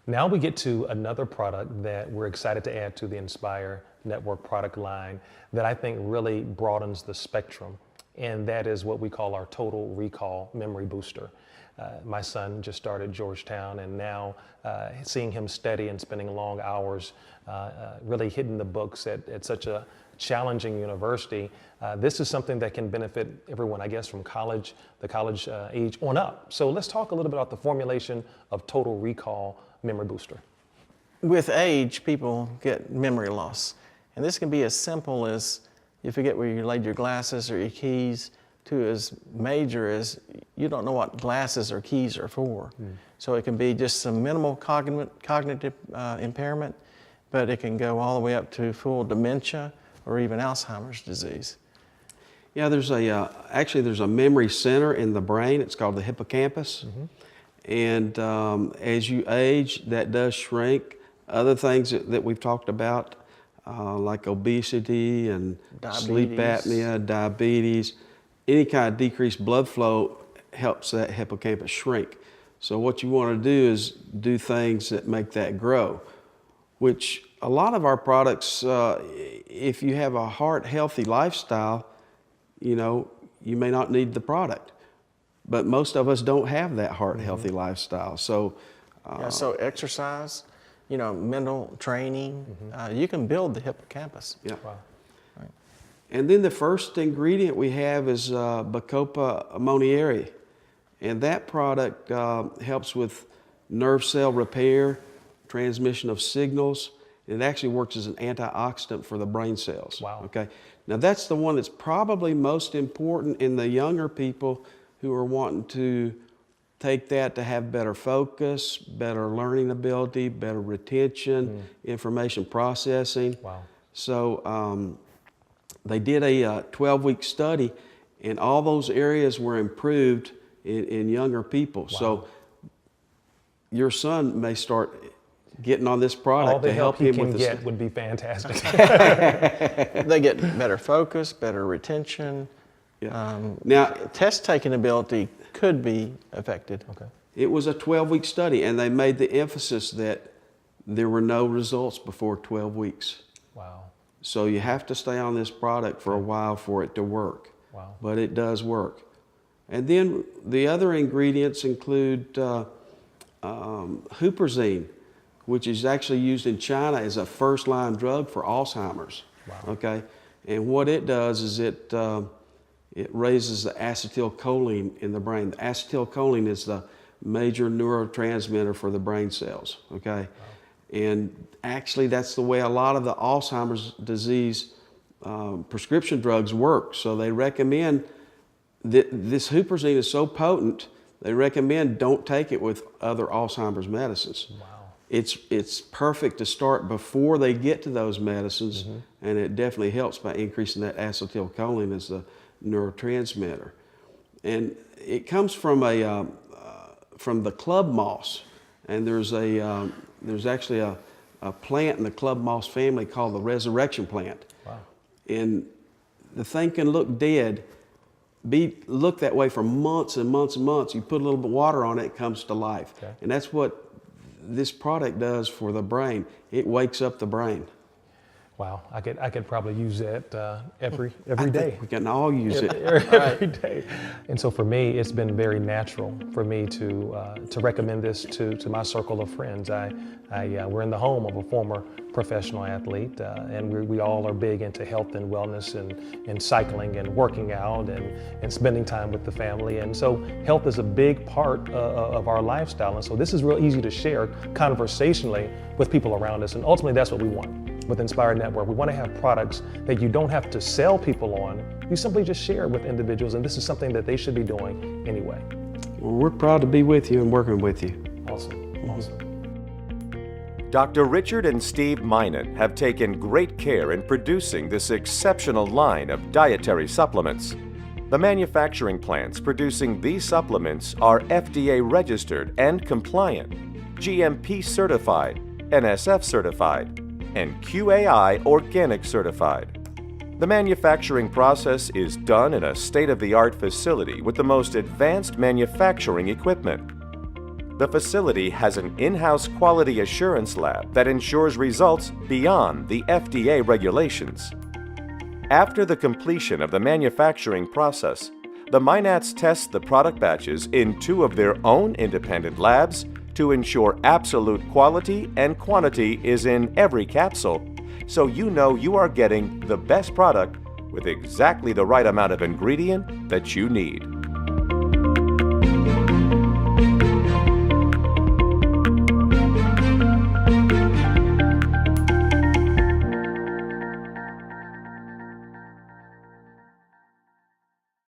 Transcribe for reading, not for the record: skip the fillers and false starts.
Now we get to another product that we're excited to add to the Inspire Network product line that I think really broadens the spectrum, and that is what we call our Total Recall Memory Booster. My son just started Georgetown, and now seeing him study and spending long hours really hitting the books at such a challenging university, this is something that can benefit everyone, I guess, from the college age on up. So let's talk a little bit about the formulation of Total Recall Memory Booster. With age, people get memory loss. And this can be as simple as you forget where you laid your glasses or your keys, to as major as you don't know what glasses or keys are for. So it can be just some minimal cognitive impairment, but it can go all the way up to full dementia or even Alzheimer's disease. Yeah, actually there's a memory center in the brain. It's called the hippocampus. And as you age, that does shrink. Other things that we've talked about, like obesity and sleep apnea, diabetes, any kind of decreased blood flow helps that hippocampus shrink. So what you want to do is do things that make that grow, which a lot of our products, if you have a heart-healthy lifestyle, you may not need the product. But most of us don't have that heart-healthy lifestyle. So, so exercise, mental training, you can build the hippocampus. Yeah. Wow. Right. And then the first ingredient we have is Bacopa ammoniari. And that product helps with nerve cell repair, transmission of signals. It actually works as an antioxidant for the brain cells. Wow. Okay. Now that's the one that's probably most important in the younger people who are wanting to take that to have better focus, better learning ability, better retention, information processing. Wow. So they did a 12-week study, and all those areas were improved in younger people. Wow. So your son may start getting on this product All the to help he him can with get would be fantastic. They get better focus, better retention. Yeah. Now, Test-taking ability could be affected. Okay. it was a 12-week study, and they made the emphasis that there were no results before 12 weeks. Wow. So you have to stay on this product for a while for it to work. Wow. But it does work. And then the other ingredients include huperzine, which is actually used in China as a first-line drug for Alzheimer's. Wow. Okay, and what it does is it raises the acetylcholine in the brain. The acetylcholine is the major neurotransmitter for the brain cells. Okay, wow. And actually that's the way a lot of the Alzheimer's disease prescription drugs work. So they recommend that this huperzine is so potent, they recommend don't take it with other Alzheimer's medicines. Wow. It's perfect to start before they get to those medicines, and it definitely helps by increasing that acetylcholine as the neurotransmitter. And it comes from the club moss, and there's actually a plant in the club moss family called the resurrection plant. Wow. And the thing can look dead, look that way for months and months and months. You put a little bit of water on it, it comes to life. Okay. And that's what this product does for the brain. It wakes up the brain. Wow, I could probably use that every I day. think we can all use it. Every day. And so for me, it's been very natural for me to recommend this to my circle of friends. We're in the home of a former professional athlete, and we all are big into health and wellness and cycling and working out and spending time with the family. And so health is a big part of our lifestyle. And so this is real easy to share conversationally with people around us. And ultimately, that's what we want. With Inspire Network, we want to have products that you don't have to sell people on. You simply just share with individuals, and this is something that they should be doing anyway. Well, we're proud to be with you and working with you. Awesome, awesome. Dr. Richard and Steve Minot have taken great care in producing this exceptional line of dietary supplements. The manufacturing plants producing these supplements are FDA registered and compliant, GMP certified, NSF certified, and QAI Organic certified. The manufacturing process is done in a state-of-the-art facility with the most advanced manufacturing equipment. The facility has an in-house quality assurance lab that ensures results beyond the FDA regulations. After the completion of the manufacturing process, the Minats test the product batches in 2 of their own independent labs to ensure absolute quality and quantity is in every capsule, so you know you are getting the best product with exactly the right amount of ingredient that you need.